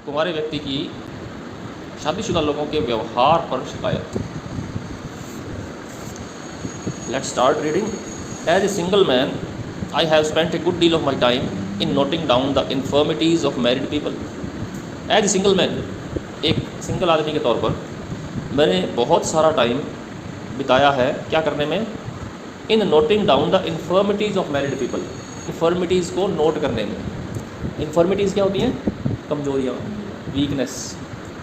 कुंवारे व्यक्ति की शादीशुदा लोगों के व्यवहार पर शिकायत। Let's start reading. As a single man I have spent a good deal of my time in noting down the infirmities of married people. As a single man, एक सिंगल आदमी के तौर पर मैंने बहुत सारा टाइम बिताया है क्या करने में, in noting down the infirmities of married people, infirmities को नोट करने में। इन्फर्मिटीज़ क्या होती हैं? कमजोरियाँ, वीकनेस,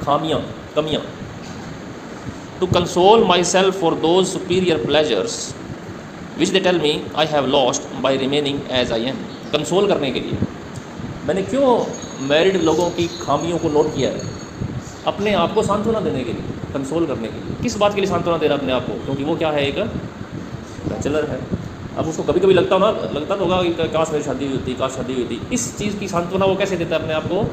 खामियाँ, कमियाँ। To console myself for those superior pleasures which they tell me I have lost by remaining as I am. Console करने के लिए मैंने क्यों मैरिड लोगों की खामियों को नोट किया है? अपने आप को सांत्वना देने के लिए, कंसोल करने के लिए। किस बात के लिए सांत्वना दे रहा है अपने आप को? क्योंकि वो क्या है, एक बैचलर है। अब उसको कभी कभी लगता तो होगा कि काश मेरी शादी हुई होती, काश शादी हुई होती। इस चीज़ की सांत्वना वो कैसे देता है अपने आप को?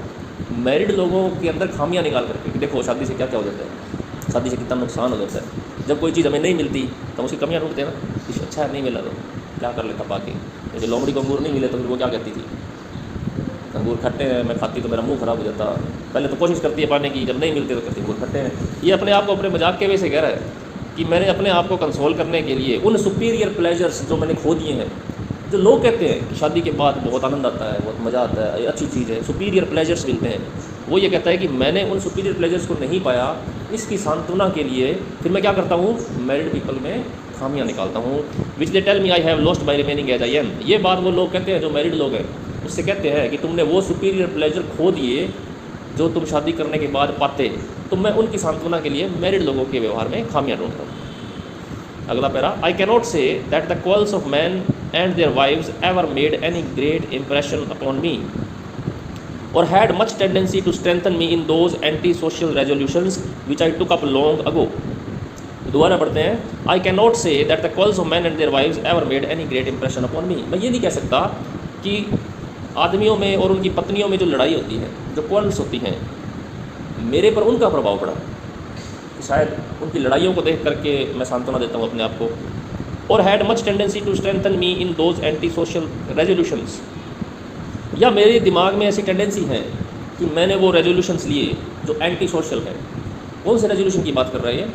मैरिड लोगों के अंदर खामियां निकाल करके कि देखो शादी से क्या क्या हो जाता है, शादी से कितना नुकसान हो जाता है। जब कोई चीज़ हमें नहीं मिलती तो उसकी कमियां ढूंढते हैं ना, कुछ अच्छा नहीं मिला तो क्या कर लेता बाकी। जैसे लोमड़ी को अंगूर नहीं मिले तो फिर वो क्या कहती थी, अंगूर खट्टे हैं, मैं खाती तो मेरा मुंह ख़राब हो जाता। पहले तो कोशिश करती है पाने की, जब नहीं मिलते तो कहती अंगूर खट्टे हैं। ये अपने आप को अपने मजाक के वे से कह रहा है कि मैंने अपने आप को कंसोल करने के लिए उन सुपीरियर प्लेजर्स जो मैंने खो दिए हैं, जो लोग कहते हैं कि शादी के बाद बहुत आनंद आता है, बहुत मज़ा आता है, ये अच्छी चीज़ है, सुपीरियर प्लेजर्स मिलते हैं, वो ये कहता है कि मैंने उन सुपीरियर प्लेजर्स को नहीं पाया। इसकी सांत्वना के लिए फिर मैं क्या करता हूँ, मैरिड पीपल में खामियां निकालता हूँ। Which they tell me I have lost by remaining as I am. ये बात वो लोग कहते हैं जो मैरिड लोग हैं, उससे कहते हैं कि तुमने वो सुपीरियर प्लेजर खो दिए जो तुम शादी करने के बाद पाते। तो मैं उनकी सांत्वना के लिए मैरिड लोगों के व्यवहार में खामियां ढूंढता हूँ। अगला para, I cannot say that the quarrels of man and their wives ever made any great impression upon me और had much tendency to strengthen me in those anti social resolutions which I took up long ago. दोबारा पढ़ते हैं। I cannot say that the quarrels of man and their wives ever made any great impression upon me. मैं ये नहीं कह सकता कि आदमियों में और उनकी पत्नियों में जो लड़ाई होती है, जो क्वाल्स होती हैं, मेरे पर उनका प्रभाव पड़ा। शायद उनकी लड़ाइयों को देख करके मैं सांत्वना देता हूँ अपने आप को। और had much tendency to strengthen me in those anti social resolutions, या मेरे दिमाग में ऐसी टेंडेंसी है कि मैंने वो रेजोल्यूशंस लिए जो एंटी सोशल है। कौन से रेजोल्यूशन की बात कर रहे हैं?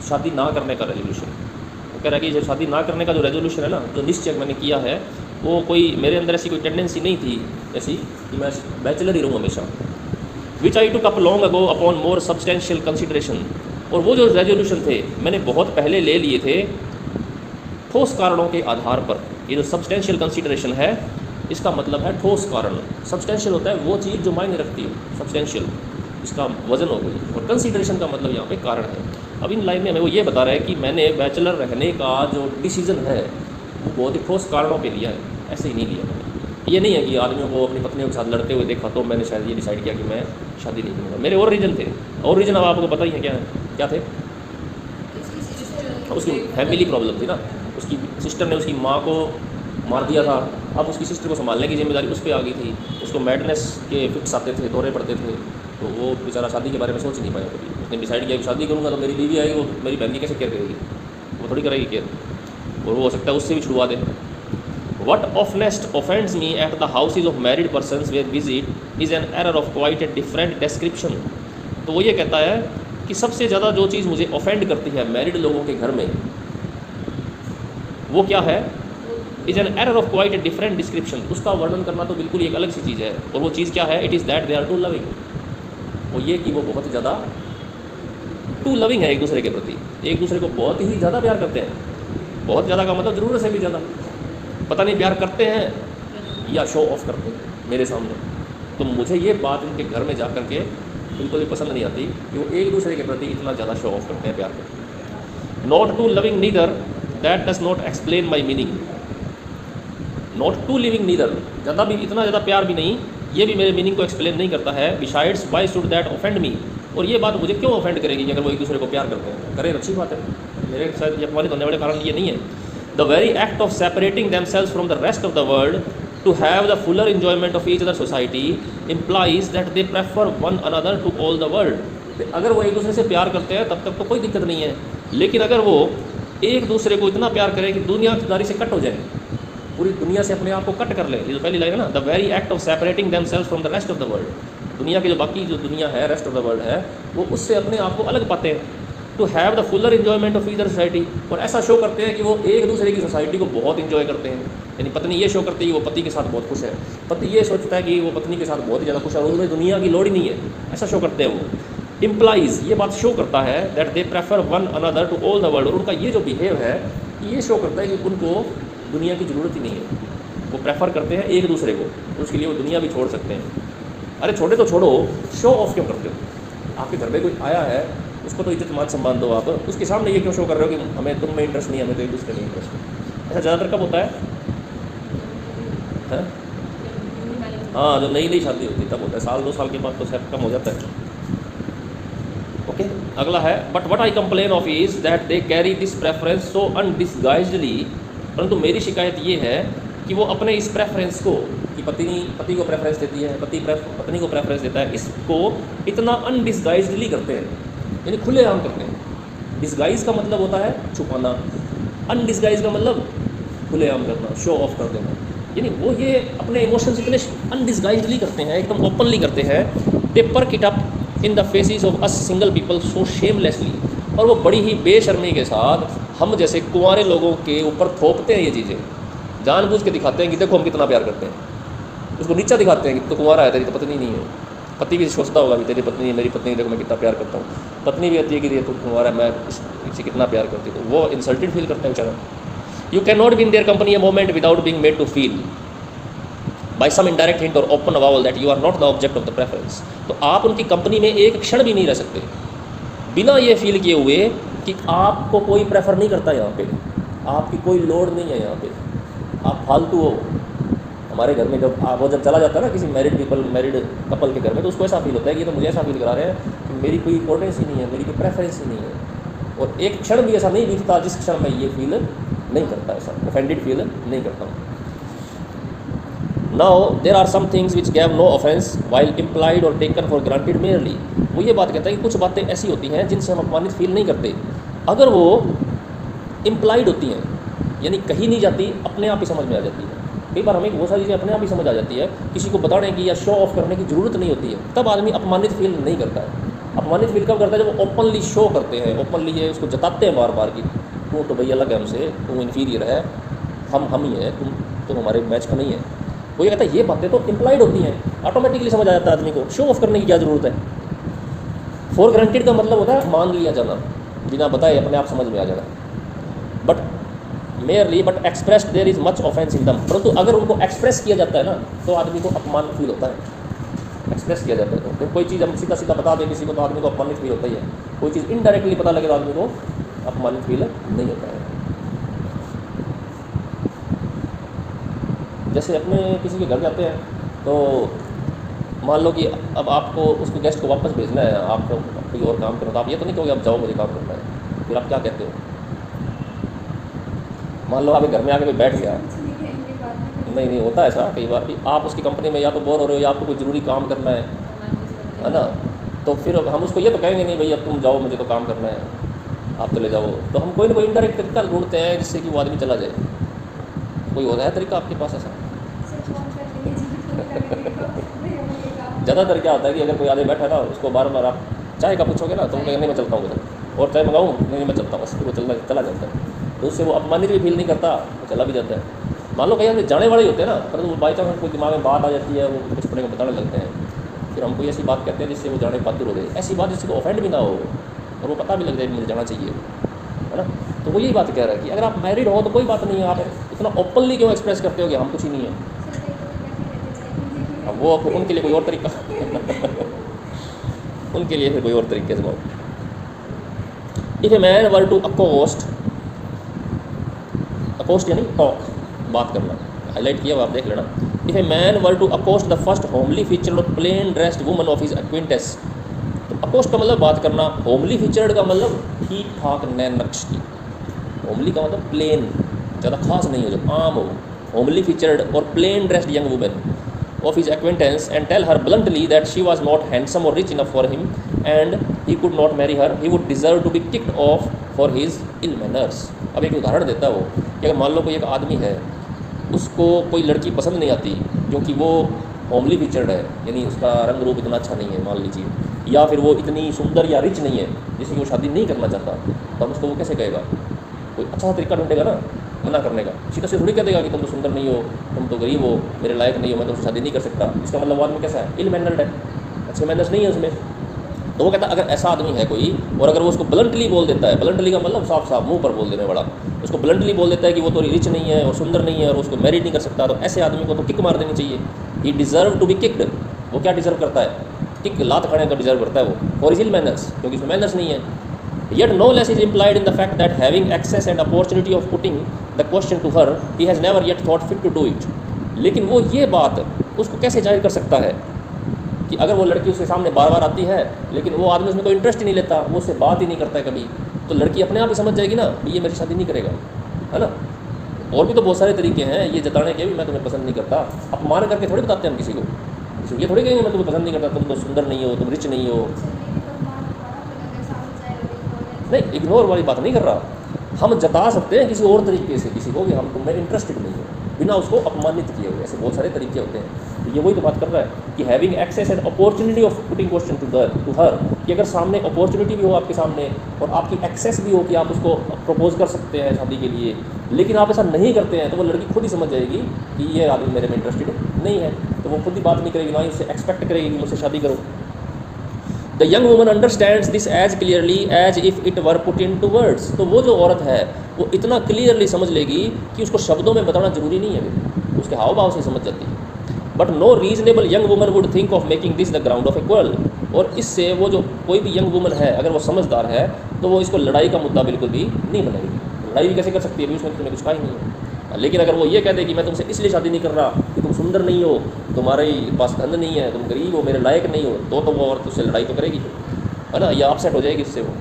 शादी ना करने का रेजोल्यूशन। वो कह रहा है कि जो शादी ना करने का जो रेजोल्यूशन है ना, जो निश्चय मैंने किया है, वो कोई मेरे अंदर ऐसी कोई टेंडेंसी नहीं थी ऐसी कि मैं बैचलर ही रहूँ हमेशा। Which I took up long ago upon more substantial consideration. और वो जो रेजोल्यूशन थे मैंने बहुत पहले ले लिए थे ठोस कारणों के आधार पर। ये जो सब्सटेंशियल कंसिडरेशन है, इसका मतलब है ठोस कारण। सब्सटेंशियल होता है वो चीज़ जो मायने रखती है, सब्सटेंशियल इसका वजन हो गई, और कंसिडरेशन का मतलब यहाँ पे कारण है। अब इन लाइन में हमें वो ये बता रहा है कि मैंने बैचलर रहने का जो डिसीज़न है वो बहुत ही ठोस कारणों पे लिया है, ऐसे ही नहीं लिया मैंने। ये नहीं है कि आदमियों को अपनी पत्नियों के साथ लड़ते हुए देखा तो मैंने शायद ये डिसाइड किया कि मैं शादी नहीं करूँगा। मेरे और रीज़न थे, और रीज़न अब आपको पता ही है क्या थे। उसकी फैमिली प्रॉब्लम थी ना, उसकी सिस्टर ने उसकी माँ को मार दिया था। अब उसकी सिस्टर को संभालने की जिम्मेदारी उस पर आ गई थी। उसको मैडनेस के फिक्स आते थे, दौरे पड़ते थे, तो वो बेचारा शादी के बारे में सोच नहीं पाया कभी। उसने डिसाइड किया कि शादी करूँगा तो मेरी बीवी आएगी, वो मेरी बहन की कैसे केयर करेगी, वो थोड़ी करेगी केयर, और वो हो सकता है उससे भी छुड़वा दे। What oftenest offends me at the houses of married persons where visit is an error of quite a different description। तो वो ये कहता है कि सबसे ज़्यादा जो चीज़ मुझे ऑफेंड करती है मैरिड लोगों के घर में, वो क्या है? Is an error of quite a different description. उसका वर्णन करना तो बिल्कुल एक अलग सी चीज़ है, और वो चीज़ क्या है? It is that they are too loving. वो ये कि वो बहुत ही ज़्यादा टू लविंग है एक दूसरे के प्रति, एक दूसरे को बहुत ही ज़्यादा प्यार करते हैं। बहुत ज़्यादा का मतलब ज़रूरत से भी ज़्यादा, पता नहीं प्यार करते हैं या शो ऑफ करते हैं मेरे सामने। तो मुझे ये बात उनके घर में जा कर के बिल्कुल भी पसंद नहीं आती कि वो एक दूसरे के प्रति इतना ज़्यादा शो ऑफ करते हैं प्यार को। Not to loving neither, that does not explain my meaning. Not to living neither, ज़्यादा भी, इतना ज़्यादा प्यार भी नहीं, ये भी मेरे मीनिंग को एक्सप्लेन नहीं करता है। Besides why should that offend me. और ये बात मुझे क्यों ऑफेंड करेगी कि अगर वो एक दूसरे को प्यार करते हैं? करें, अच्छी बात है, मेरे साथ अपमानित होने वाले कारण ये नहीं है। The very act of separating themselves from the rest of the world to have the fuller enjoyment of each other's society implies that they prefer one another to all the world। अगर वो एक दूसरे से प्यार करते हैं तब तक तो कोई दिक्कत नहीं है, लेकिन अगर वो एक दूसरे को इतना प्यार करें कि दुनियादारी से कट हो जाए, पूरी दुनिया से अपने आप को कट कर ले, ये तो पहली लाइन है ना, the very act of separating themselves from the rest of the world. दुनिया की जो बाकी जो दुनिया है, रेस्ट ऑफ द वर्ल्ड है, वो उससे अपने आप को अलग पाते हैं। To have the fuller enjoyment of either society, और ऐसा शो करते हैं कि वो एक दूसरे की सोसाइटी को बहुत इन्जॉय करते हैं। यानी पत्नी ये शो करती है कि वो पति के साथ बहुत खुश है, पति ये सोचता है कि वो पत्नी के साथ बहुत ही ज़्यादा खुश है और उन्हें दुनिया की लोड़ ही नहीं है, ऐसा शो करते हैं वो। इम्प्लाइज, ये बात शो करता है that they prefer one another to all the world, और उनका ये जो बिहेव है ये शो करता है कि उनको दुनिया की ज़रूरत ही नहीं है, वो प्रेफर करते हैं एक दूसरे को, उसके लिए वो दुनिया भी छोड़ सकते हैं। अरे छोटे तो छोड़ो, शो ऑफ क्यों करते हो? आपके घर में कोई आया है, उसको तो इज्जत मान सम्मान दो, आप उसके सामने ये क्यों शो कर रहे हो कि हमें तुम में इंटरेस्ट नहीं, हमें तो एक दूसरे में इंटरेस्ट है। ऐसा ज़्यादातर कब होता है? हाँ, जो नई नई शादी होती है तब होता है, साल 2 साल के बाद तो शायद कम हो जाता है। ओके, अगला है, but what I complain of is that they carry this preference so undisguisedly, परंतु मेरी शिकायत ये है कि वो अपने इस प्रेफरेंस को, कि पति को प्रेफरेंस देती है, पत्नी को प्रेफरेंस देता है, इसको इतना अनडिसगाइज्डली करते हैं, यानी खुलेआम करते हैं। डिसगाइज का मतलब होता है छुपाना, अनडिसगाइज का मतलब खुलेआम करना, शो ऑफ कर देना। यानी वो ये अपने इमोशंस इतने अनडिसगाइज्डली करते हैं, एकदम ओपनली करते हैं। They perk it up in the faces of us single people so shamelessly, और वो बड़ी ही बेशर्मी के साथ हम जैसे कुंवारे लोगों के ऊपर थोपते हैं ये चीज़ें, जानबूझ के दिखाते हैं कि देखो हम कितना प्यार करते हैं, उसको नीचा दिखाते हैं कि तो कुंवारा है, तेरी तो पत्नी नहीं है। पति भी सोचता होगा कि तेरी पत्नी है, मेरी पत्नी, देखो मैं कितना प्यार करता हूँ। पत्नी भी आती है कि ये तो कुंवारा है, मैं इससे कितना प्यार करती हूँ, तो वो इंसल्टेड फील करता है बेचारा। You can not be in their company a moment without being made to feel by some indirect hint और open avowal that you are not the object of the preference. तो आप उनकी company में एक क्षण भी नहीं रह सकते बिना ये फील किए हुए कि आपको कोई प्रेफर नहीं करता, यहाँ पे आपकी कोई लोड नहीं है, यहाँ पे आप फालतू हो। हमारे घर में वो जब चला जाता है ना किसी मैरिड कपल के घर में, तो उसको ऐसा फील होता है कि ये तो मुझे ऐसा फील करा रहे हैं कि मेरी कोई इंपॉर्टेंस ही नहीं है, मेरी कोई प्रेफरेंस ही नहीं है। और एक क्षण भी ऐसा नहीं बीतता जिस क्षण मैं ये फील नहीं करता, ऐसा ऑफेंडेड फील नहीं करता हूँ। Now there are some things which gave no offence while implied और टेकन फॉर ग्रांटेड मेयरली। वो ये बात कहता है कि कुछ बातें ऐसी होती हैं जिनसे हम अपमानित फील नहीं करते, अगर वो इम्प्लाइड होती हैं, यानी कहीं नहीं जाती, अपने आप ही समझ में आ जाती है। कई बार हमें वो सारी चीज़ें अपने आप ही समझ आ जाती है, किसी को बताने की या शो ऑफ करने की ज़रूरत नहीं होती है, तब आदमी अपमानित फील नहीं करता है। अपमानित फील कब करता है? जब वो ओपनली शो करते हैं, ओपनली है उसको जताते हैं बार बार कि तू तो भैया अलग है हमसे, तू इन्फीरियर है, हम ही है, तुम हमारे मैच का नहीं है। वो ये कहता है ये बातें तो इम्प्लाइड होती हैं, ऑटोमेटिकली समझ आ जाता है आदमी को, शो ऑफ करने की क्या ज़रूरत है। फॉर ग्रांटेड का मतलब होता है मान लिया जाना, बिना बताए अपने आप समझ में आ जाना। But merely but expressed there is much offence in them, परंतु अगर उनको एक्सप्रेस किया जाता है ना तो आदमी को अपमान फील होता है। एक्सप्रेस किया जाता है तो कोई चीज़ हम सीधा सीधा बता दें किसी को तो आदमी को अपमानित फील होता ही है, कोई चीज़ इनडायरेक्टली पता लगे तो आदमी को अपमानित फील नहीं होता है। जैसे अपने किसी के घर जाते हैं तो मान लो कि अब आपको उसको गेस्ट को वापस भेजना है, आपको कोई और काम करना, तो आप ये तो नहीं कहोगे अब जाओ मुझे काम करना है, फिर आप क्या कहते हो? मान लो आपके घर में आके कोई बैठ गया, नहीं होता ऐसा कई बार भी, आप उसकी कंपनी में या तो बोर हो रहे हो या आपको कोई ज़रूरी काम करना है ना, तो फिर हम उसको ये तो कहेंगे नहीं भाई अब तुम जाओ मुझे तो काम करना है, आप चले जाओ। तो हम कोई ना कोई इनडायरेक्ट तरीका ढूंढते हैं जिससे कि वो आदमी चला जाए। कोई होता है तरीका आपके पास ऐसा? ज़्यादातर क्या होता है कि अगर कोई आदमी बैठा है ना, उसको बार बार आप चाय का पूछोगे ना तो वो कहेंगे नहीं मैं चलता हूँ उधर, और चाय मंगाऊँ, नहीं मैं चलता हूँ, बस फिर वो चला जाता है। तो उससे वो अपमानित भी फील नहीं करता, वो चला भी जाता है। मान लो कहीं हम जाने वाले ही होते हैं ना, परंतु वो बाई चांस कोई दिमाग में बात आ जाती है, वो कुछ अपने को बताने लगते हैं, फिर हम कोई ऐसी बात कहते हैं जिससे वो जाने पात्र हो जाए, ऐसी बात जिससे ऑफेंड भी ना हो और वो पता भी लग जाए मुझे जाना चाहिए, है ना। तो वो यही बात कह रहा है कि अगर आप मैरिड हो तो कोई बात नहीं है, आप इतना ओपनली क्यों एक्सप्रेस करते हो कि हम कुछ ही नहीं है। अब वो उनके लिए कोई और तरीका उनके लिए फिर कोई और तरीके से बहुत। If a man were to accost यानी टॉक, बात करना, हाईलाइट किया आप देख लेना। If a man were to accost the first homely featured और plain dressed woman of his acquaintance, तो अकोस्ट का मतलब बात करना, होमली फीचर्ड का मतलब ठीक ठाक नैन नक्श की, होमली का मतलब प्लेन, ज़्यादा खास नहीं हो, जो आम हो, होमली फीचर्ड और plain dressed young woman of his acquaintance and tell her bluntly that she was not handsome or rich enough for him and he could not marry her, he would deserve to be kicked off for his ill manners। अब एक उदाहरण देता है वो कि अगर मान लो कोई एक आदमी है, उसको कोई लड़की पसंद नहीं आती क्योंकि वो होमली फीचर्ड है, यानी उसका रंग रूप इतना अच्छा नहीं है मान लीजिए, या फिर वो इतनी सुंदर या रिच नहीं है जिसकी वो शादी नहीं करना चाहता, तो हम उसको वो कैसे कहेगा? कोई अच्छा तरीका ढूंढेगा ना मना करने का। सीधा से थोड़ी कह देगा कि तुम तो सुंदर नहीं हो, तुम तो गरीब हो, मेरे लायक नहीं हो, मैं तुमसे शादी नहीं कर सकता। इसका मतलब वो आदमी कैसा है? इल मैनर्ड है, अच्छे मैनर्स नहीं है उसमें। तो वो कहता है अगर ऐसा आदमी है कोई, और अगर वो उसको ब्लंटली बोल देता है, ब्लंटली का मतलब साफ साफ मुंह पर बोल देने वाला, उसको ब्लंटली बोल देता है कि वो तो रिच नहीं है और सुंदर नहीं है और उसको मैरिड नहीं कर सकता, तो ऐसे आदमी को तो किक मार देनी चाहिए। ही डिज़र्व टू बी किक्ड। वो क्या डिज़र्व करता है? किक, लात खाने का डिज़र्व करता है वो, फॉर हिज इल मैनर्स, क्योंकि उसमें मैनर्स नहीं है। Yet no less is implied in the fact that having access and opportunity of putting the question to her, he has never yet thought fit to do it. लेकिन वो ये बात उसको कैसे जाहिर कर सकता है कि अगर वो लड़की उसके सामने बार बार आती है लेकिन वो आदमी उसमें कोई इंटरेस्ट ही नहीं लेता, वो उससे बात ही नहीं करता है कभी, तो लड़की अपने आप ही समझ जाएगी ना कि ये मेरी शादी नहीं करेगा, है ना। और भी तो बहुत सारे तरीके हैं ये जताने के भी, मैं तुम्हें पसंद नहीं करता। अपमान करके थोड़ी बताते हैं हम किसी को, ये थोड़ी कहेंगे मैं तुम्हें पसंद नहीं करता, तुम तो सुंदर नहीं हो, तुम रिच नहीं हो। नहीं, इग्नोर वाली बात नहीं कर रहा। हम जता सकते हैं किसी और तरीके से किसी को कि हम तुम्हें इंटरेस्टेड नहीं हो, बिना उसको अपमानित किए हुए। ऐसे बहुत सारे तरीके होते हैं। तो ये वही तो बात कर रहा है कि having access and opportunity of putting question to her, कि अगर सामने अपॉर्चुनिटी भी हो आपके सामने और आपकी एक्सेस भी हो कि आप उसको प्रपोज कर सकते हैं शादी के लिए, लेकिन आप ऐसा नहीं करते हैं, तो वो लड़की खुद ही समझ जाएगी कि ये आदमी मेरे में इंटरेस्टेड नहीं है, तो वो खुद ही बात नहीं करेगी, ना ही उससे एक्सपेक्ट करेगी कि मुझसे शादी करो। The young woman understands this as clearly as if it were put into words. तो वो जो औरत है वो इतना क्लियरली समझ लेगी कि उसको शब्दों में बताना जरूरी नहीं है, उसके हाव भाव से समझ जाती है। But no reasonable young woman would think of making this the ground of a quarrel. और इससे वो जो कोई भी यंग वुमन है अगर वो समझदार है तो वो इसको लड़ाई का मुद्दा बिल्कुल भी नहीं बनाएगी। लड़ाई भी कैसे कर सकती है, उसमें तुम्हें कुछ कहा ही नहीं है। लेकिन अगर वो ये कह दे कि मैं तुमसे इसलिए शादी नहीं कर रहा कि तुम सुंदर नहीं हो, तुम्हारे पास धन नहीं है, तुम गरीब हो, मेरे लायक नहीं हो, तो वो औरत उससे लड़ाई तो करेगी, है ना, या अपसेट हो जाएगी, इससे वो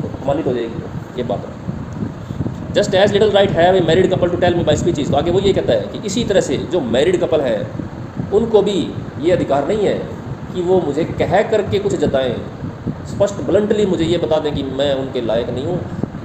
अपमानित हो जाएगी। ये बात है। Just as little right have a married couple to tell me by speeches. तो आगे वो ये कहता है कि इसी तरह से जो मैरिड कपल है उनको भी ये अधिकार नहीं है कि वो मुझे कह करके कुछ जताएं, स्पष्ट ब्लंटली मुझे ये बता दें कि मैं उनके लायक नहीं हूँ,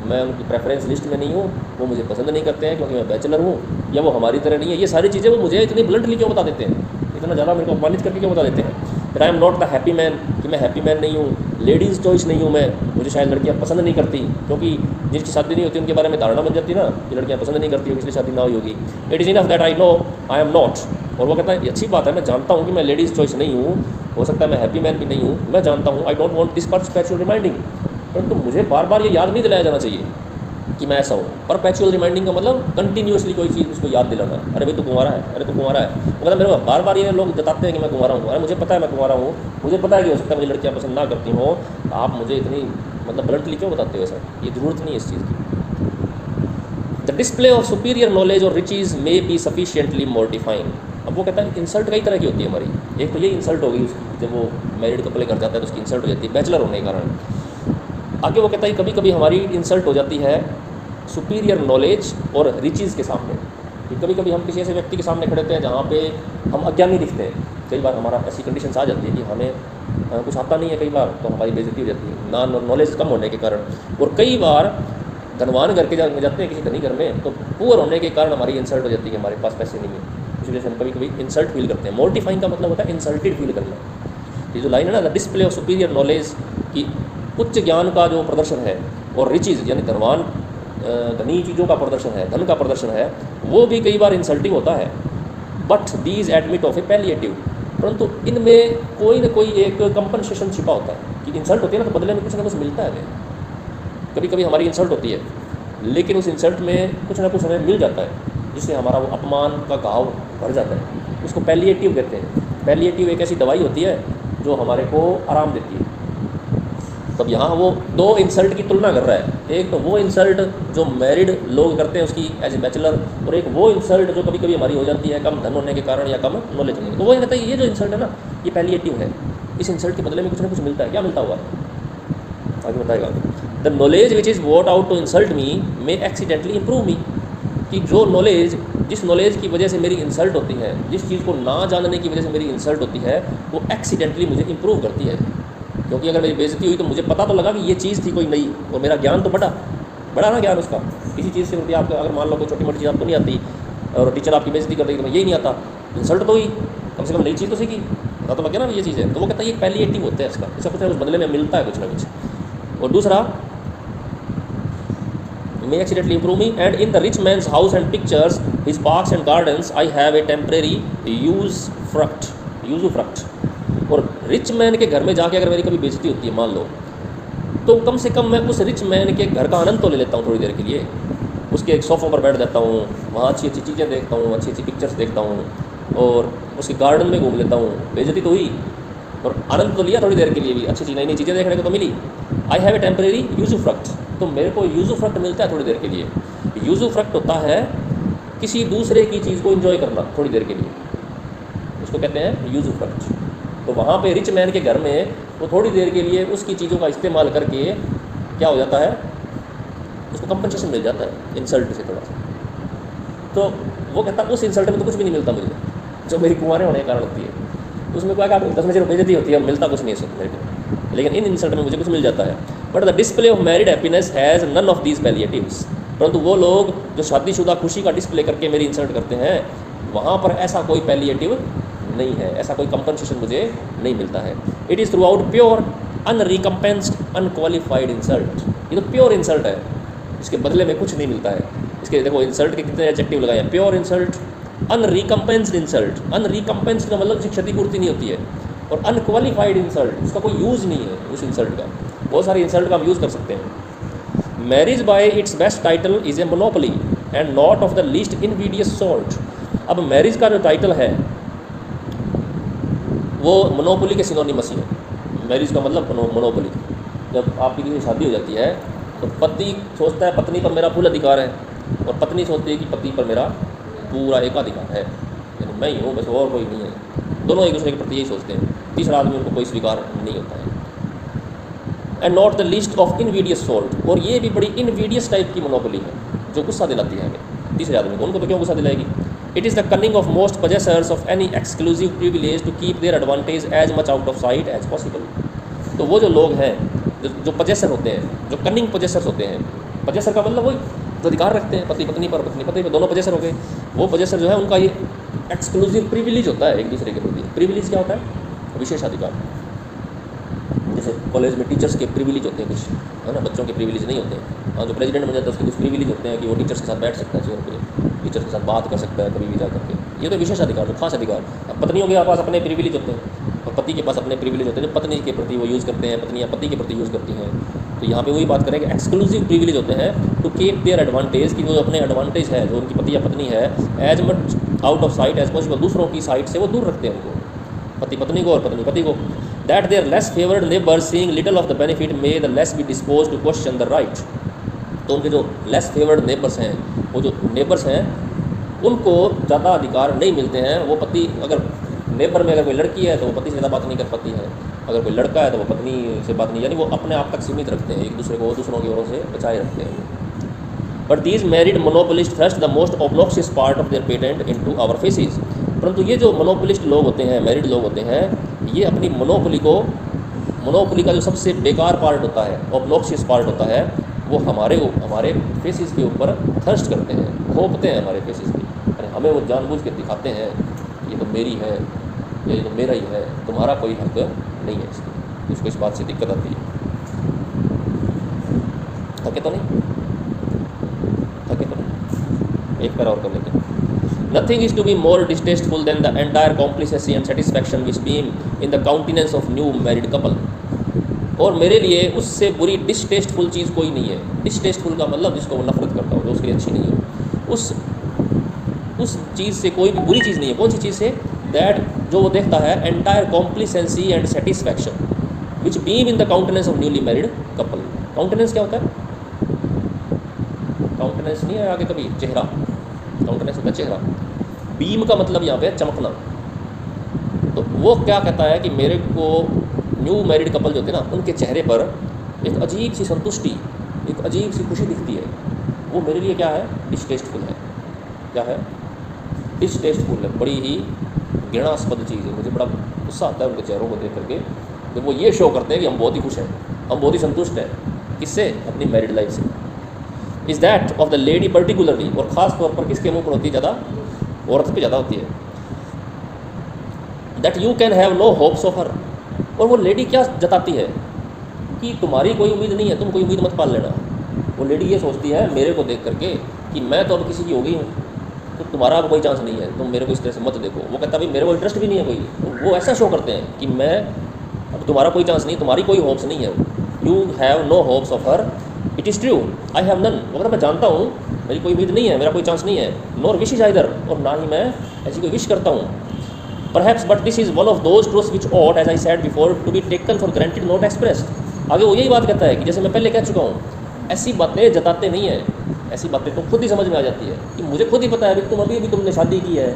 मैं उनकी प्रेफरेंस लिस्ट में नहीं हूँ, वो मुझे पसंद नहीं करते हैं क्योंकि मैं बैचलर हूँ, या वो हमारी तरह नहीं है। ये सारी चीज़ें वो मुझे इतनी ब्लंटली क्यों बता देते हैं, इतना ज़्यादा मेरे को अपमानित करके क्यों बता देते हैं। फिर I am not the happy man, कि मैं हैप्पी मैन नहीं हूँ, लेडीज़ चॉइस नहीं हूँ मैं, मुझे शायद लड़कियाँ पसंद नहीं करती, क्योंकि जिसकी शादी नहीं होती उनके बारे में धारणा बन जाती ना कि लड़कियाँ पसंद नहीं करती, इसलिए शादी ना हुई होगी। It is enough that I know I am not. और वो कहता है अच्छी बात है, मैं जानता हूँ कि मैं लेडीज़ चॉइस नहीं हूँ, हो सकता है मैं हैप्पी मैन भी नहीं हूँ, मैं जानता हूँ। I don't want this perpetual reminding, परंतु मुझे बार बार ये याद नहीं दिलाया जाना चाहिए कि मैं ऐसा हूँ। परपेचुअल रिमाइंडिंग का मतलब कंटिन्यूसली कोई चीज़ उसको याद दिलाना, अरे भाई तू कुंवारा है, अरे तू कुंवारा है। मतलब मेरे को बार बार ये लोग जताते हैं कि मैं कुंवारा हूँ, अरे मुझे पता है मैं कुंवारा हूँ, मुझे पता है कि हो सकता है मुझे लड़कियाँ पसंद ना करती हों, आप मुझे इतनी मतलब ब्लंटली क्यों बताते हो ऐसा, ये ज़रूरत नहीं है इस चीज़ की। The display of superior knowledge और रिचीज़ मे बी सफिशिएंटली मोर्टिफाइंग। अब वो कहता है इंसल्ट कई तरह की होती है हमारी। एक तो ये इंसल्ट होगी उसकी, जब वो मैरिड कपल कर जाता है तो उसकी इंसल्ट हो जाती है बैचलर होने के कारण। आगे वो कहता है कभी कभी हमारी इंसल्ट हो जाती है सुपीरियर नॉलेज और रिचीज़ के सामने। कभी कभी हम किसी ऐसे व्यक्ति के सामने खड़े होते हैं जहाँ पे हम अज्ञानी दिखते हैं। कई बार हमारा ऐसी कंडीशन आ जाती है कि हमें कुछ आता नहीं है, कई बार तो हमारी बेइज्जती हो जाती है ना नॉलेज कम होने के कारण। और कई बार धनवान घर के जाते हैं किसी धनी घर में, तो पुअर होने के कारण हमारी इंसल्ट हो जाती है, हमारे पास पैसे नहीं है, इसलिए हम कभी कभी इंसल्ट फील करते हैं। मोर्टिफाइंग का मतलब होता है इंसल्टेड फील करना। ये जो लाइन है ना, the display of superior knowledge, की उच्च ज्ञान का जो प्रदर्शन है, और रिचीज़ यानी धनी चीज़ों का प्रदर्शन है, धन का प्रदर्शन है, वो भी कई बार इंसल्टिंग होता है। But these admit of A palliative, परंतु इनमें कोई ना कोई एक कंपनसेशन छिपा होता है कि इंसल्ट होती है ना तो बदले में कुछ ना कुछ मिलता है। कभी कभी हमारी इंसल्ट होती है लेकिन उस इंसल्ट में कुछ ना कुछ हमें मिल जाता है जिससे हमारा वो अपमान का घाव भर जाता है। उसको पैलिएटिव कहते हैं। पैलिएटिव एक ऐसी दवाई होती है जो हमारे को आराम देती है। तब यहाँ वो दो इंसल्ट की तुलना कर रहा है, एक तो वो इंसल्ट जो मैरिड लोग करते हैं उसकी एज ए बैचलर, और एक वो इंसल्ट जो कभी कभी हमारी हो जाती है कम धन होने के कारण या कम नॉलेज होने के। तो वो कहता है ये जो इंसल्ट है ना ये पैलिएटिव है, इस इंसल्ट के बदले में कुछ ना कुछ मिलता है। क्या मिलता हुआ आगे बताएगा। The knowledge which is what out to insult me may accidentally improve me, कि जो नॉलेज जिस नॉलेज की वजह से मेरी इंसल्ट होती है, जिस चीज़ को ना जानने की वजह से मेरी इंसल्ट होती है, वो एक्सीडेंटली मुझे इम्प्रूव करती है। क्योंकि अगर मेरी बेइज्जती हुई तो मुझे पता तो लगा कि ये चीज़ थी कोई नई, और मेरा ज्ञान तो बढ़ा ना ज्ञान उसका। किसी चीज़ से होती है आपको, अगर मान लो कोई छोटी मोटी चीज़ आपको नहीं आती और टीचर आपकी बेइज्जती कर रही तो यही नहीं आता, इंसल्ट तो हुई, कम से कम नई चीज़ तो सीखी, पता तो लग गया ना ये चीज़ है। तो वो कहता है ये पैलिएटिव होता है इसका कुछ ना कुछ बदले में मिलता है कुछ ना कुछ। और दूसरा, may accidentally improve me, and in the rich man's house and pictures his parks and gardens I have a temporary usufruct। और रिच मैन के घर में जाके अगर मेरी कभी बेइज्जती होती है मान लो, तो कम से कम मैं उस रिच मैन के घर का आनंद तो ले लेता हूँ थोड़ी देर के लिए, उसके एक सोफ़ों पर बैठ जाता हूँ, वहाँ अच्छी अच्छी चीज़ें देखता हूँ, अच्छी अच्छी पिक्चर्स देखता हूँ, और उसके गार्डन में घूम लेता हूँ। बेइज्जती तो हुई और आनंद तो लिया थोड़ी देर के लिए भी, अच्छी नई नई चीज़ें देखने को तो मिली। आई हैव ए टेम्परेरी यूजुफ्रक्ट, तो मेरे को यूजुफ्रक्ट मिलता है थोड़ी देर के लिए। यूजुफ्रक्ट होता है किसी दूसरे की चीज़ को एंजॉय करना थोड़ी देर के लिए, उसको कहते हैं यूजुफ्रक्ट। तो वहाँ पे रिच मैन के घर में वो थोड़ी देर के लिए उसकी चीज़ों का इस्तेमाल करके क्या हो जाता है, उसको कंपनसेशन मिल जाता है इंसल्ट से थोड़ा सा। तो वो कहता है उस इंसल्ट में तो कुछ भी नहीं मिलता मुझे, जो मेरी कुंवारे होने के कारण होती है। उसमें क्या मिलता है, मुझे बेइज्जती होती है और मिलता कुछ नहीं है मेरे को, लेकिन इन इंसल्ट में मुझे कुछ मिल जाता है। But the display of married happiness has none of these palliatives. परंतु वो लोग जो शादीशुदा खुशी का डिस्प्ले करके मेरी इंसल्ट करते हैं, वहाँ पर ऐसा कोई पैलिएटिव नहीं है, ऐसा कोई कंपनसेशन मुझे नहीं मिलता है। It is throughout pure unrecompensed unqualified insult. ये तो प्योर इंसल्ट है, इसके बदले में कुछ नहीं मिलता है। इसके देखो इंसल्ट के कितने एडजेक्टिव लगाए हैं, प्योर इंसल्ट, अनरिकम्पेंस्ड इंसल्ट। अनरिकम्पेंस्ड का मतलब उसकी क्षतिपूर्ति नहीं होती है, और अनक्वालिफाइड इंसल्ट, उसका कोई यूज़ नहीं है उस इंसल्ट का। बहुत सारे इंसल्ट का हम यूज़ कर सकते हैं। Marriage by its best title is a monopoly and not of the least invidious sort. अब मैरिज का जो टाइटल है वो मोनोपोली के सिनोनिमस ही है। मैरिज का मतलब मोनोपोली। जब आपकी किसी शादी हो जाती है तो पति सोचता है पत्नी पर मेरा फुल अधिकार है, और पत्नी सोचती है कि पति पर मेरा पूरा एकाधिकार है, यानी मैं ही हूँ बस, और कोई नहीं है। दोनों एक दूसरे के प्रति यही सोचते हैं, तीसरा आदमी उनको कोई स्वीकार नहीं होता है। And not the least of invidious sort, और ये भी बड़ी इनवीडियस टाइप की मोनोपोली है जो गुस्सा दिलाती है हमें तीसरे आदमी को। उनको तो क्यों गुस्सा दिलाएगी। It is the cunning of most possessors of any exclusive privilege to keep their advantage as much out of sight as possible. तो वो जो लोग हैं जो पोजेसर होते हैं, जो कनिंग पोजेसर्स होते हैं, पोजेसर का मतलब वही जो अधिकार रखते हैं पति पत्नी पर, पत्नी पति पर, दोनों पोजेसर हो गए। वो पोजेसर जो है उनका ये एक्सक्लूसिव प्रिविलेज होता है एक दूसरे के प्रति। प्रिविलेज क्या होता है, विशेषाधिकार। जैसे कॉलेज में टीचर्स के प्रिविलेज होते हैं कुछ, है ना, बच्चों के प्रिविलेज नहीं होते हैं। हाँ, जो प्रेसिडेंट बन जाता है उसके कुछ प्रिविलेज होते हैं कि वो टीचर्स के साथ बैठ सकता है चेयर पे, टीचर्स के साथ बात कर सकता है कभी भी जा करके। ये तो विशेष अधिकार, तो खास अधिकार। अब पत्नियों के पास अपने प्रिविलेज होते हैं और पति के पास अपने प्रिविलेज होते हैं जो पत्नी के प्रति वो यूज़ करते हैं, पत्नियाँ पति के प्रति यूज़ करती हैं। तो यहाँ पे वही बात करें कि एक्सक्लूसिव प्रिविलेज होते हैं टू कीप देयर एडवांटेज, कि जो अपने एडवांटेज है जो उनकी पति या पत्नी है, as much out of sight as possible, दूसरों की साइट से वो दूर रखते हैं उनको, पति पत्नी को और पत्नी पति को। That their less favoured neighbours seeing little of the benefit may the less be dispose to question the right. तो उनके जो लेस फेवर्ड नेबर्स हैं, वो जो नेबर्स हैं उनको ज़्यादा अधिकार नहीं मिलते हैं। वो पति, अगर नेबर में अगर कोई लड़की है तो वो पति से ज़्यादा बात नहीं कर पाती है, अगर कोई लड़का है तो वो पत्नी से बात नहीं, यानी वो अपने आप तक सीमित रखते हैं, एक दूसरे को दूसरों की ओरों से बचाए रखते हैं। But these married monopolists thrust the most obnoxious part of their patent into our faces. परंतु ये जो मोनोपोलिस्ट लोग होते हैं, मैरिड लोग होते हैं, ये अपनी मोनोपोली का जो सबसे बेकार पार्ट होता है, ऑब्नॉक्सियस पार्ट होता है, वो हमारे फेसेस के ऊपर थर्स्ट करते हैं, घोंपते हैं हमारे फेसेस पे। अरे हमें वो जानबूझ के दिखाते हैं ये तो मेरी है, ये तो मेरा ही है, तुम्हारा कोई हक नहीं है इसमें। उसको इस बात से दिक्कत आती है। थके तो नहीं, एक पैरा और कर लेते हैं। Nothing is to be more distasteful than the entire complacency and satisfaction which beam in the countenance of new married couple। और मेरे लिए उससे बुरी डिस्टेस्टफुल चीज़ कोई नहीं है। डिस्टेस्टफुल का मतलब जिसको वो नफरत करता हो, जो उसके लिए अच्छी नहीं हो, उस चीज़ से कोई भी बुरी चीज़ नहीं है। कौन सी चीज़ से? दैट, जो वो देखता है, entire complacency and satisfaction which beam in the countenance of newly married couple. Countenance क्या होता है? काउंटेनेंस नहीं है आगे कभी, चेहरा। काउंटेनेंस होता है चेहरा। बीम का मतलब यहाँ पे चमकना। तो वो क्या कहता है कि मेरे को न्यू मैरिड कपल जो होते हैं ना, उनके चेहरे पर एक अजीब सी संतुष्टि, एक अजीब सी खुशी दिखती है। वो मेरे लिए क्या है? डिस्टेस्टफुल है। क्या है? डिस्टेस्टफुल है, बड़ी ही घृणास्पद चीज़ है। मुझे बड़ा गुस्सा आता है उनके चेहरों को देख करके, जब वो ये शो करते हैं कि हम बहुत ही खुश हैं, हम बहुत ही संतुष्ट हैं। किससे? अपनी मैरिड लाइफ से। Is that of the lady particularly, और ख़ास तौर पर किसके मुँह पर होती है ज़्यादा? औरत पे ज़्यादा होती है। That you can have no hopes of her. और वो लेडी क्या जताती है कि तुम्हारी कोई उम्मीद नहीं है, तुम कोई उम्मीद मत पाल लेना। वो लेडी ये सोचती है मेरे को देख करके कि मैं तो अब किसी की हो गई हूँ, तो तुम्हारा अब कोई चांस नहीं है, तुम मेरे को इस तरह से मत देखो। वो कहता भाई मेरे को इंटरेस्ट भी नहीं है कोई, तो वो ऐसा शो करते हैं कि मैं अब तुम्हारा कोई चांस नहीं, तुम्हारी कोई होप्स नहीं है। You have no hopes of her, it is true, I have none. अगर मैं जानता हूँ मेरी कोई उम्मीद नहीं है, मेरा कोई चांस नहीं है, नॉर विश इज आइदर, और ना ही मैं ऐसी कोई विश करता हूँ। Perhaps but this is one of those truths which ought as I said before to be taken for granted not expressed. आगे वो यही बात कहता है कि जैसे मैं पहले कह चुका हूँ, ऐसी बातें जताते नहीं हैं, ऐसी बातें तो खुद ही समझ में आ जाती है कि मुझे खुद ही पता है कि तुम अभी तुमने शादी की है,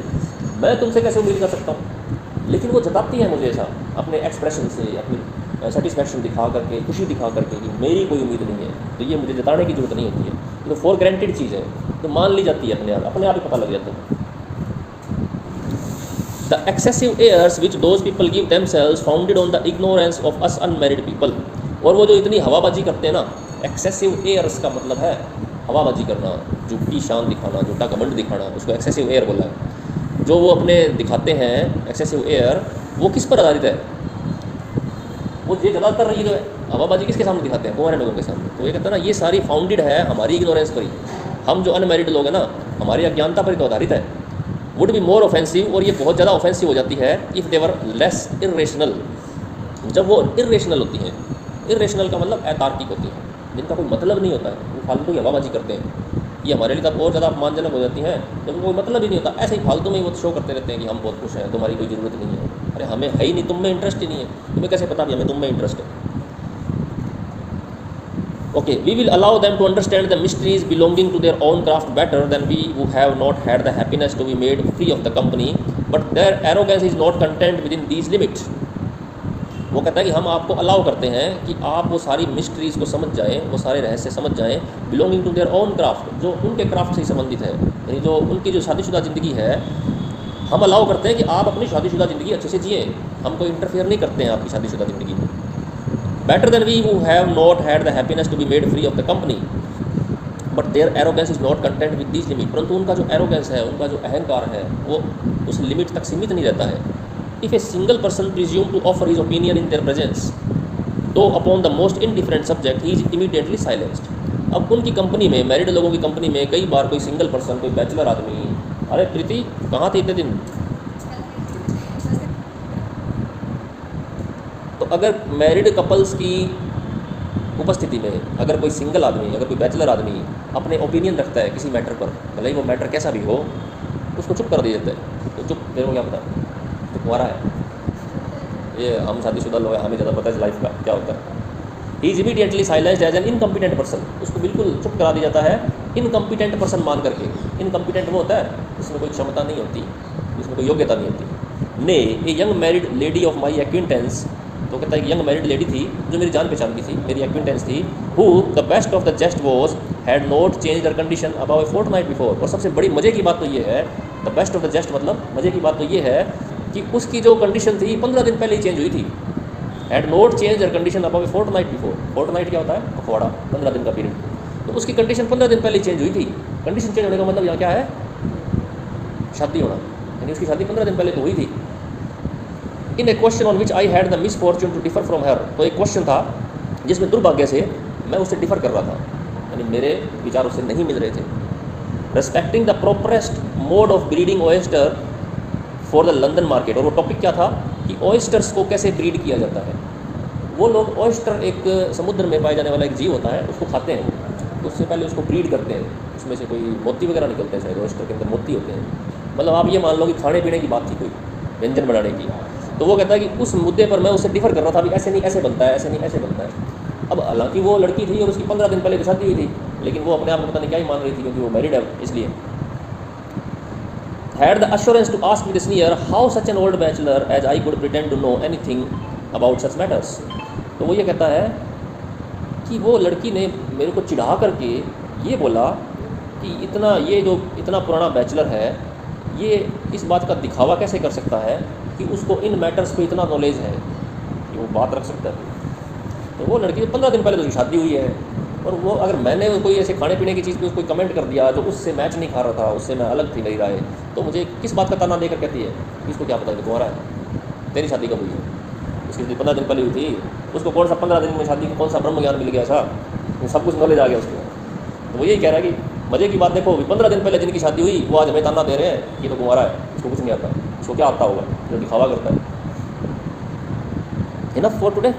मैं तुमसे कैसे उम्मीद कर सकता हूँ। लेकिन वो जताती है मुझे ऐसा अपने एक्सप्रेशन से, अपनी सेटिस्फैक्शन दिखा करके, खुशी दिखा करके कि मेरी कोई उम्मीद नहीं है। तो ये मुझे जताने की जरूरत नहीं होती है, तो फॉर ग्रांटेड चीज़ है, तो मान ली जाती है अपने आप ही पता लग जाता है। The excessive airs which those people give themselves founded on the ignorance of us unmarried people. और वो जो इतनी हवाबाजी करते हैं ना, एक्सेसिव एयर्स का मतलब है हवाबाजी करना, झुकी शान दिखाना, झूठा घमंड दिखाना, उसको एक्सेसिव एयर बोला है। जो वो अपने दिखाते हैं एक्सेसिव एयर, वो किस पर आधारित है? वो ये ज़्यादातर ये जो है हवाबाजी किसके सामने दिखाते हैं? कुंवारे लोगों के सामने। तो ये कहता है ना, ये सारी फाउंडेड है हमारी इग्नोरेंस पर ही। हम जो अनमैरिड लोग हैं ना, हमारी अज्ञानता पर ही तो आधारित है। वुड बी मोर ऑफेंसिव, और ये बहुत ज़्यादा ऑफेंसिव हो जाती है इफ़ देवर लेस इरेशनल, जब वो इरेशनल होती हैं। इरेशनल का मतलब अतार्किक होती हैं, जिनका कोई मतलब नहीं होता है, वो फालतू की हवाबाजी करते हैं। ये हमारे लिए तब और ज़्यादा अपमानजनक हो जाती हैं जब कोई मतलब ही नहीं होता, ऐसे ही फालतू में ही वो शो करते रहते हैं कि हम बहुत खुश हैं, तुम्हारी कोई ज़रूरत नहीं है। अरे हमें है ही नहीं, तुम में इंटरेस्ट ही नहीं है, तुम्हें कैसे पता भी हमें तुम में इंटरेस्ट है? Okay, we will allow them to understand the mysteries belonging to their own craft better than we who have not had the happiness to be made free of the company, but their arrogance is not content within these limits. वो कहता है कि हम आपको allow करते हैं कि आप वो सारी मिस्ट्रीज़ को समझ जाएं, वो सारे रहस्य समझ जाएं, belonging to their own craft, जो उनके क्राफ्ट से ही संबंधित है, यानी जो उनकी जो शादीशुदा ज़िंदगी है, हम अलाउ करते हैं कि आप अपनी शादीशुदा ज़िंदगी अच्छे से जिए, हम कोई इंटरफेयर नहीं करते हैं आपकी शादीशुदा ज़िंदगी में। Better than we who have not had the happiness to be made free of the company, but their arrogance is not content with this limit. परंतु उनका जो एरोगेंस है, उनका जो अहंकार है, वो उस लिमिट तक सीमित नहीं रहता है। If a single person presume to offer his opinion in their presence, though upon the most indifferent subject, he is immediately silenced. अब उनकी कंपनी में, मैरिड लोगों की कंपनी में कई बार कोई सिंगल पर्सन, कोई बैचलर आदमी, अरे प्रीति कहाँ थे इतने दिन? तो अगर मैरिड कपल्स की उपस्थिति में अगर कोई सिंगल आदमी, अगर कोई बैचलर आदमी अपने ओपिनियन रखता है किसी मैटर पर, भले ही वो मैटर कैसा भी हो, उसको चुप कर दिया जाता है। तो चुप, मेरे को क्या पता, तो तुम्हारा है, ये हम शादीशुदा लोग हैं, हमें ज़्यादा पता है लाइफ का क्या होता है। He is immediately silenced as an incompetent person, उसको बिल्कुल चुप करा दिया जाता है इनकम्पिटेंट पर्सन मान करके। इनकम्पिटेंट वो होता है जिसमें कोई क्षमता नहीं होती, जिसमें कोई योग्यता नहीं होती। ने a young married lady of my acquaintance, तो कहता है कि यंग मैरिड लेडी थी जो मेरी जान पहचान की थी, मेरी एक्विंटेंस थी, who the best of the jest was had not change their condition about a fortnight before. और सबसे बड़ी मज़े की बात तो ये है, the best of the jest मतलब मज़े की बात तो ये है कि उसकी जो कंडीशन थी 15 दिन पहले ही चेंज हुई थी। Had not change their condition about a fortnight before. Fortnight क्या होता है? पखवाड़ा, 15 दिन का पीरियड। तो उसकी कंडीशन 15 दिन पहले चेंज हुई थी। कंडीशन चेंज होने का मतलब यहाँ क्या है? शादी होना, यानी उसकी शादी 15 दिन पहले तो हुई थी। In a question on which I had the misfortune to differ from her, तो एक क्वेश्चन था जिसमें दुर्भाग्य से मैं उससे डिफर कर रहा था, यानी मेरे विचार उससे नहीं मिल रहे थे। Respecting the properest mode of breeding oyster for the London market. और वो टॉपिक क्या था कि ऑयस्टर्स को कैसे ब्रीड किया जाता है। वो लोग, ऑयस्टर एक समुद्र में पाए जाने वाला एक जीव होता है, उसको खाते हैं, तो उससे पहले उसको ब्रीड करते हैं, उसमें से कोई मोती वगैरह निकलते हैं, शायद ऑयस्टर के अंदर मोती होते हैं। मतलब आप ये मान लो कि खाने पीने की बात थी, कोई व्यंजन बनाने की। तो वो कहता है कि उस मुद्दे पर मैं उससे डिफर कर रहा था, भी ऐसे नहीं ऐसे बनता है, ऐसे नहीं ऐसे बनता है। अब हालांकि वो लड़की थी और उसकी 15 दिन पहले शादी हुई थी, लेकिन वो अपने आप को पता नहीं क्या ही मान रही थी, क्योंकि वो मैरिड है इसलिए। Had the assurance to ask with a sneer how such an old bachelor as I could pretend to know anything about such matters। तो वो ये कहता है कि वो लड़की ने मेरे को चिढ़ा करके ये बोला कि इतना पुराना बैचलर है, ये इस बात का दिखावा कैसे कर सकता है कि उसको इन मैटर्स पे इतना नॉलेज है कि वो बात रख सकता है। तो वो लड़की 15 दिन पहले तो शादी हुई है, और वो अगर मैंने कोई ऐसे खाने पीने की चीज़ पे कोई कमेंट कर दिया जो उससे मैच नहीं खा रहा था, उससे मैं अलग थी मेरी राय, तो मुझे किस बात का ताना देकर कहती है कि इसको क्या पता है तुम्हारा है। तेरी शादी कब हुई है? उसकी 15 दिन पहले हुई थी, उसको कौन सा 15 दिन में शादी कौन सा ब्रह्म ज्ञान मिल गया था? ये सब कुछ नॉलेज आ गया उसको। तो वो यही कह रहा है कि मज़े की बात देखो, 15 दिन पहले जिनकी शादी हुई वो आज हमें ताना दे रहे हैं कि तो कुमारा है, उसको कुछ नहीं आता। उसको क्या आता होगा जो दिखावा करता है। Enough for today.